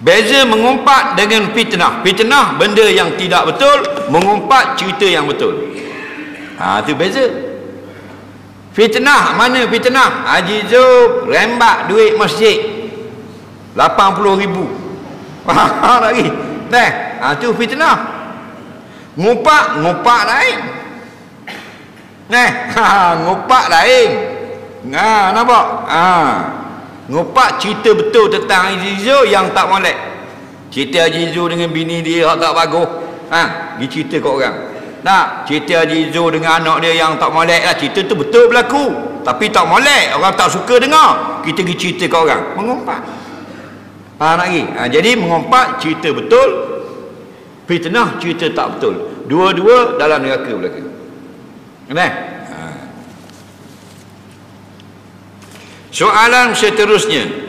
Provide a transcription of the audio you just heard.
Beza mengumpat dengan fitnah. Fitnah benda yang tidak betul, mengumpat cerita yang betul. Itu beza. Fitnah, mana fitnah? Haji Zub rembak duit masjid 80,000. Lagi. Itu fitnah. Ngumpat lain. Ngumpat lain. Nampak? Ngumpat cerita betul tentang Haji Zub yang tak molek. Cerita Haji Zub dengan bini dia yang tak bagus. Dia cerita kat orang. Nak cerita Haji Zul dengan anak dia yang tak molek lah. Cerita tu betul berlaku, tapi tak molek, orang tak suka dengar. Kita pergi cerita ke orang, mengumpat. Faham lagi? Jadi mengumpat cerita betul, fitnah cerita tak betul. Dua-dua dalam neraka berlaku. Soalan seterusnya,